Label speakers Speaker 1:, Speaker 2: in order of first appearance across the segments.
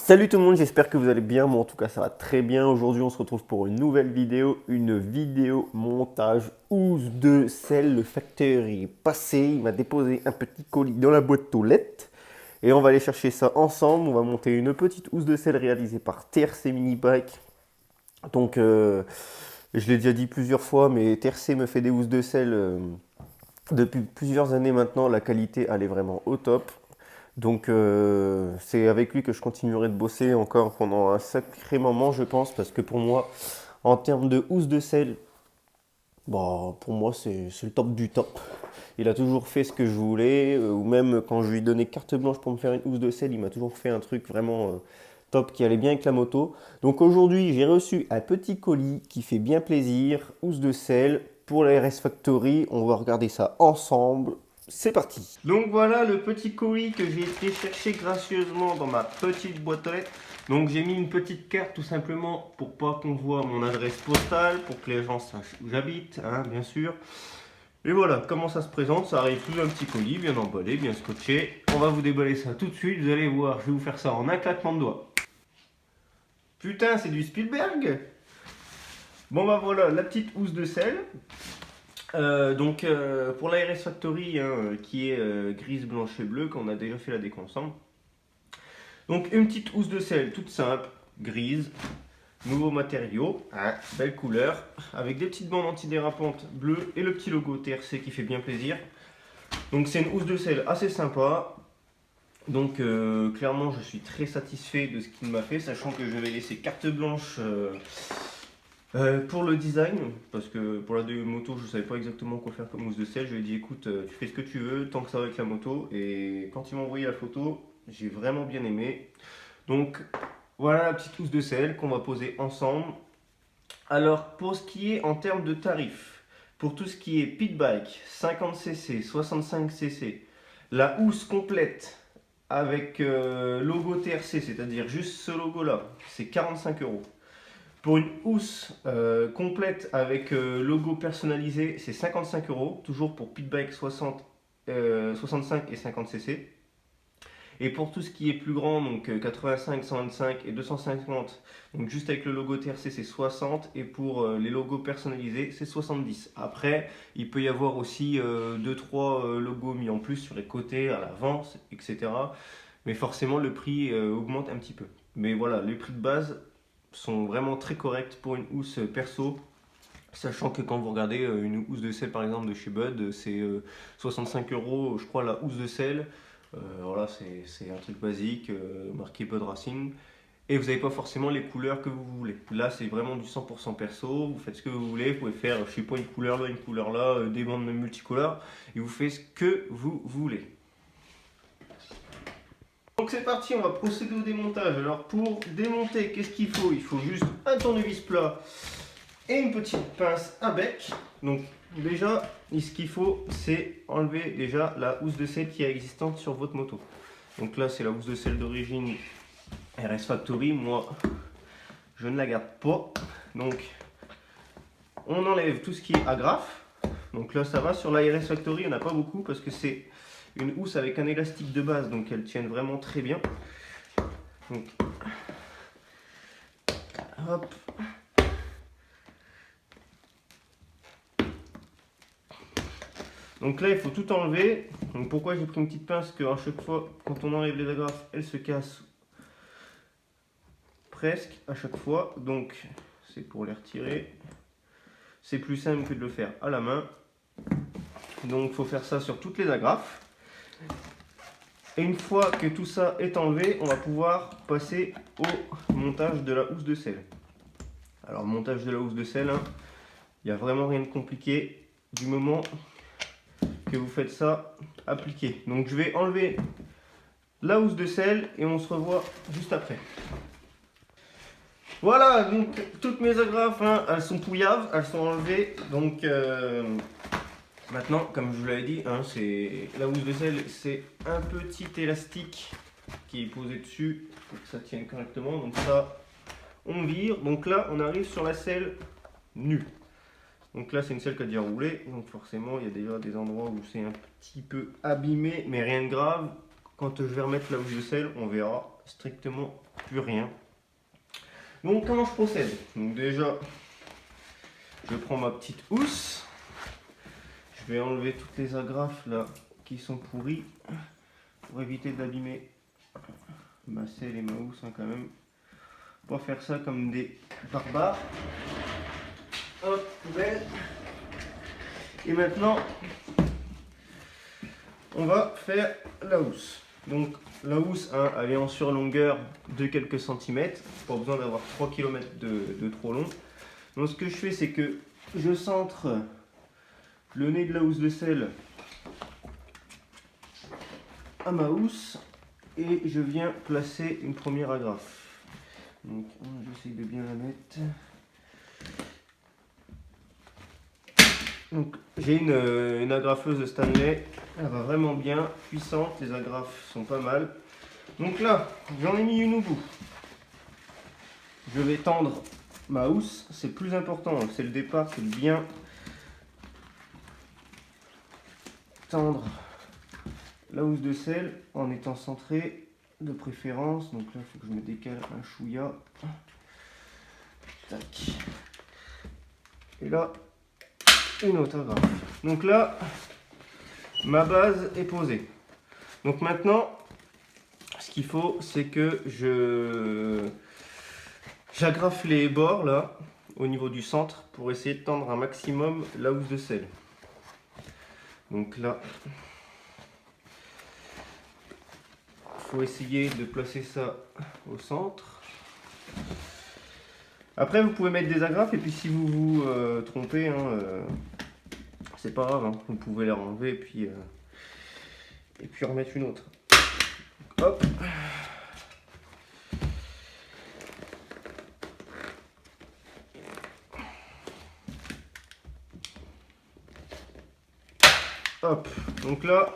Speaker 1: Salut tout le monde, j'espère que vous allez bien. Moi en tout cas ça va très bien. Aujourd'hui on se retrouve pour une nouvelle vidéo, une vidéo montage housse de sel. Le facteur est passé, il m'a déposé un petit colis dans la boîte aux lettres. Et on va aller chercher ça ensemble. On va monter une petite housse de sel réalisée par TRC Mini Bike. Donc je l'ai déjà dit plusieurs fois, mais TRC me fait des housses de sel depuis plusieurs années maintenant. La qualité elle est vraiment au top. Donc c'est avec lui que je continuerai de bosser encore pendant un sacré moment je pense parce que pour moi en termes de housse de sel, bah, pour moi c'est le top du top. Il a toujours fait ce que je voulais ou même quand je lui donnais carte blanche pour me faire une housse de sel, il m'a toujours fait un truc vraiment top qui allait bien avec la moto. Donc aujourd'hui j'ai reçu un petit colis qui fait bien plaisir, housse de sel pour la RS Factory. On va regarder ça ensemble. C'est parti. Donc voilà le petit colis que j'ai été chercher gracieusement dans ma petite boîte aux lettres. Donc j'ai mis une petite carte tout simplement pour pas qu'on voit mon adresse postale, pour que les gens sachent où j'habite, hein, bien sûr. Et voilà comment ça se présente, ça arrive sous un petit colis, bien emballé, bien scotché. On va vous déballer ça tout de suite, vous allez voir, je vais vous faire ça en un claquement de doigts. Putain, c'est du Spielberg. Bon bah voilà, la petite housse de sel. Pour la RS Factory qui est grise, blanche et bleue, qu'on a déjà fait la déco ensemble. Donc une petite housse de sel toute simple, grise, nouveau matériau, hein, belle couleur, avec des petites bandes antidérapantes bleues et le petit logo TRC qui fait bien plaisir. Donc c'est une housse de sel assez sympa. Donc clairement je suis très satisfait de ce qu'il m'a fait, sachant que je vais laisser carte blanche pour le design, parce que pour la moto je ne savais pas exactement quoi faire comme housse de sel. Je lui ai dit écoute tu fais ce que tu veux tant que ça va avec la moto, et quand il m'a envoyé la photo j'ai vraiment bien aimé. Donc voilà la petite housse de sel qu'on va poser ensemble. Alors pour ce qui est en termes de tarifs, pour tout ce qui est pit bike 50cc, 65cc, la housse complète avec logo TRC, c'est-à-dire juste ce logo là, c'est 45 euros. Pour une housse complète avec logo personnalisé, c'est 55 euros, toujours pour pit bike 65 et 50cc. Et pour tout ce qui est plus grand, donc 85, 125 et 250, donc juste avec le logo TRC c'est 60, et pour les logos personnalisés c'est 70. Après, il peut y avoir aussi 2-3 logos mis en plus sur les côtés, à l'avant, etc. Mais forcément le prix augmente un petit peu. Mais voilà, les prix de base sont vraiment très corrects pour une housse perso. Sachant que quand vous regardez une housse de sel par exemple de chez Bud, c'est 65 euros, je crois, la housse de sel. Voilà, c'est un truc basique, marqué Bud Racing. Et vous n'avez pas forcément les couleurs que vous voulez. Là, c'est vraiment du 100% perso. Vous faites ce que vous voulez. Vous pouvez faire, je sais pas, une couleur là, une couleur là, des bandes multicolores. Et vous faites ce que vous voulez. Donc c'est parti, on va procéder au démontage. Alors pour démonter, qu'est-ce qu'il faut? Il faut juste un tournevis plat et une petite pince à bec. Donc déjà, ce qu'il faut, c'est enlever déjà la housse de sel qui est existante sur votre moto. Donc là, c'est la housse de sel d'origine RS Factory. Moi, je ne la garde pas. Donc, on enlève tout ce qui est agrafe. Donc là, ça va. Sur la RS Factory, il n'y en a pas beaucoup parce que c'est une housse avec un élastique de base. Donc, elles tiennent vraiment très bien. Donc, hop. Donc là, il faut tout enlever. Donc pourquoi j'ai pris une petite pince? Parce qu'à chaque fois, quand on enlève les agrafes, elles se cassent presque à chaque fois. Donc c'est pour les retirer. C'est plus simple que de le faire à la main. Donc il faut faire ça sur toutes les agrafes. Et une fois que tout ça est enlevé, on va pouvoir passer au montage de la housse de sel. Alors montage de la housse de sel, hein, il n'y a vraiment rien de compliqué du moment que vous faites ça appliquer. Donc je vais enlever la housse de sel et on se revoit juste après. Voilà, donc toutes mes agrafes, hein, elles sont pouillaves, elles sont enlevées. Donc maintenant, comme je vous l'avais dit, hein, c'est la housse de sel, c'est un petit élastique qui est posé dessus pour que ça tienne correctement. Donc ça, on vire. Donc là, on arrive sur la selle nue. Donc là, c'est une selle qui a déjà roulé. Donc forcément, il y a déjà des endroits où c'est un petit peu abîmé, mais rien de grave. Quand je vais remettre la housse de sel, on verra. strictement plus rien. Donc comment je procède? Donc déjà, je prends ma petite housse. Je vais enlever toutes les agrafes là qui sont pourries pour éviter d'abîmer ma selle et ma housse hein, quand même. Pas faire ça comme des barbares. Hop, poubelle. Et maintenant, on va faire la housse. Donc la housse, hein, elle est en surlongueur de quelques centimètres. Pas besoin d'avoir 3 km de trop long. Donc ce que je fais, c'est que je centre le nez de la housse de selle à ma housse et je viens placer une première agrafe. Donc j'essaie de bien la mettre. Donc j'ai une agrafeuse de Stanley, elle va vraiment bien, puissante, les agrafes sont pas mal. Donc là, j'en ai mis une au bout. Je vais tendre ma housse, c'est le plus important, c'est le départ, c'est de bien tendre la housse de selle en étant centré de préférence. Donc là, il faut que je me décale un chouïa. Tac. Et là, une autre agrafe. Donc là, ma base est posée. Donc maintenant, ce qu'il faut, c'est que j'agrafe les bords là, au niveau du centre, pour essayer de tendre un maximum la housse de selle. Donc là, il faut essayer de placer ça au centre. Après, vous pouvez mettre des agrafes et puis si vous vous trompez, hein, c'est pas grave, hein, vous pouvez les enlever et puis remettre une autre. Hop. Hop. Donc là,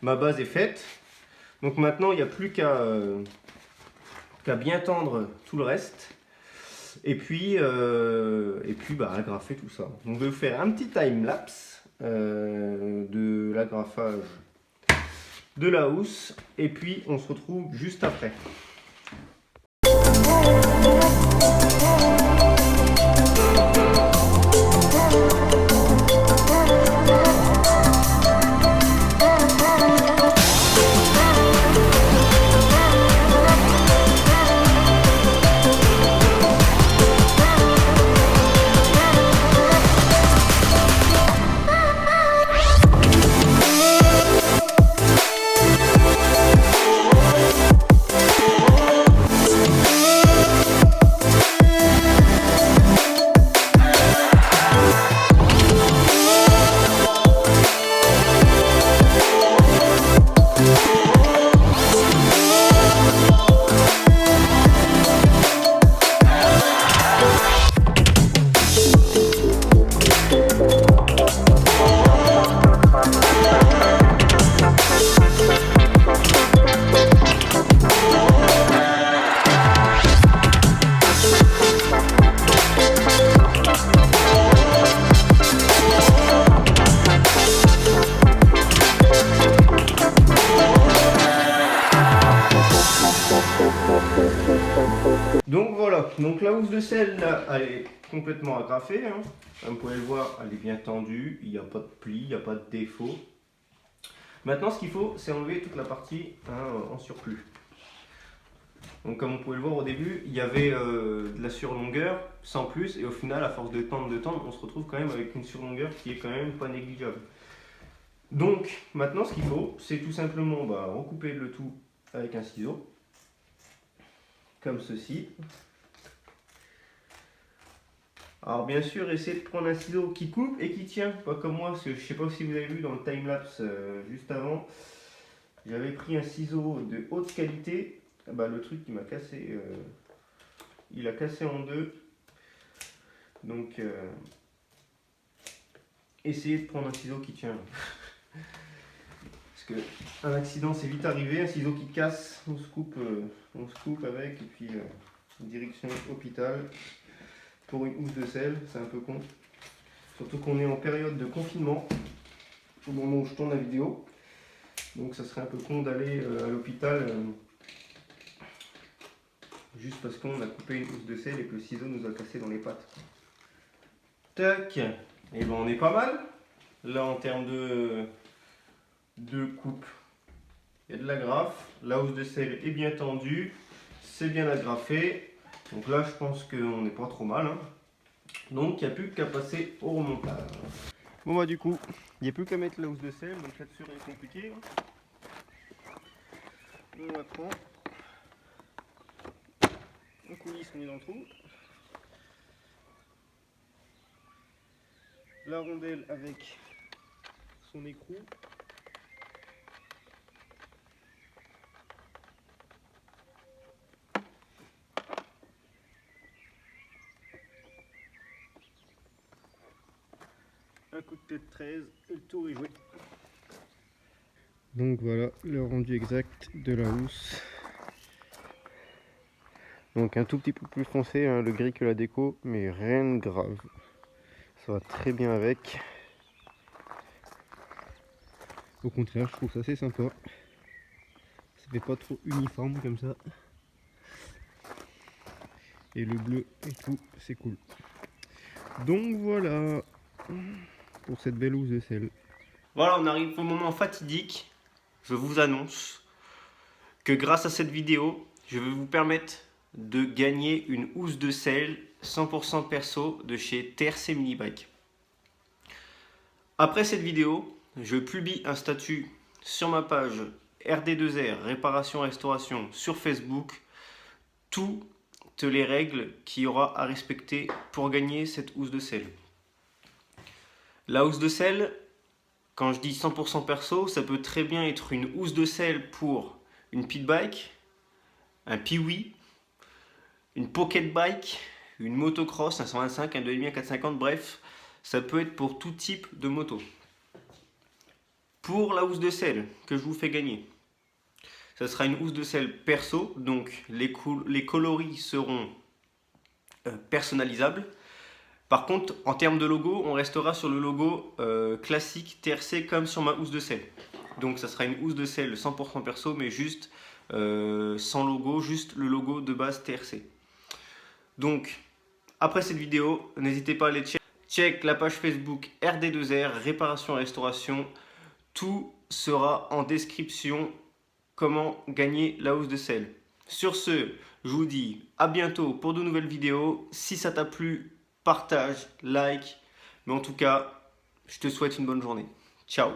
Speaker 1: ma base est faite. Donc maintenant, il n'y a plus qu'à bien tendre tout le reste. Et puis agrafer tout ça. Donc je vais vous faire un petit time-lapse de l'agrafage de la housse. Et puis on se retrouve juste après. Donc voilà, donc la housse de selle là, elle est complètement agrafée, hein. Comme vous pouvez le voir, elle est bien tendue, il n'y a pas de pli, il n'y a pas de défaut. Maintenant ce qu'il faut, c'est enlever toute la partie hein, en surplus. Donc comme vous pouvez le voir au début, il y avait de la surlongueur sans plus, et au final à force de tendre, on se retrouve quand même avec une surlongueur qui est quand même pas négligeable. Donc maintenant ce qu'il faut, c'est tout simplement recouper le tout avec un ciseau. Comme ceci. Alors bien sûr, essayez de prendre un ciseau qui coupe et qui tient, pas comme moi, parce que je sais pas si vous avez vu dans le timelapse juste avant, j'avais pris un ciseau de haute qualité, le truc il m'a cassé, il a cassé en deux, donc essayez de prendre un ciseau qui tient. Parce qu'un accident c'est vite arrivé, un ciseau qui casse, on se coupe avec et puis direction hôpital pour une housse de selle, c'est un peu con. Surtout qu'on est en période de confinement au moment où je tourne la vidéo. Donc ça serait un peu con d'aller à l'hôpital juste parce qu'on a coupé une housse de sel et que le ciseau nous a cassé dans les pattes. Tac, et ben on est pas mal. Là en termes de coupe, il y a de l'agrafe, la housse de sel est bien tendue, c'est bien agrafé. Donc là je pense qu'on n'est pas trop mal, hein. Donc il n'y a plus qu'à passer au remontage. Bon bah du coup, il n'y a plus qu'à mettre la housse de sel, donc là-dessus rien de compliqué, hein. On la prend, on coulisse, on est dans le trou. La rondelle avec son écrou. Un coup de tête 13 et le tour est joué. Donc voilà le rendu exact de la housse. Donc un tout petit peu plus foncé, hein, le gris que la déco, mais rien de grave. Ça va très bien avec. Au contraire, je trouve ça assez sympa. Ça fait pas trop uniforme comme ça. Et le bleu et tout, c'est cool. Donc voilà pour cette belle housse de sel. Voilà, on arrive au moment fatidique. Je vous annonce que grâce à cette vidéo, je vais vous permettre de gagner une housse de sel 100% perso de chez TRC Mini Bike. Après cette vidéo, je publie un statut sur ma page RD2R Réparation Restauration sur Facebook, toutes les règles qu'il y aura à respecter pour gagner cette housse de sel. La housse de sel, quand je dis 100% perso, ça peut très bien être une housse de sel pour une pit bike, un Piwi, une pocket bike, une motocross, un 125, un 2,5, un 450, bref, ça peut être pour tout type de moto. Pour la housse de sel que je vous fais gagner, ça sera une housse de sel perso, donc les coloris seront personnalisables. Par contre, en termes de logo, on restera sur le logo classique TRC comme sur ma housse de sel. Donc ça sera une housse de sel 100% perso, mais juste sans logo, juste le logo de base TRC. Donc, après cette vidéo, n'hésitez pas à aller check la page Facebook RD2R, Réparation et Restauration. Tout sera en description, comment gagner la housse de sel. Sur ce, je vous dis à bientôt pour de nouvelles vidéos. Si ça t'a plu, partage, like. Mais en tout cas, je te souhaite une bonne journée. Ciao.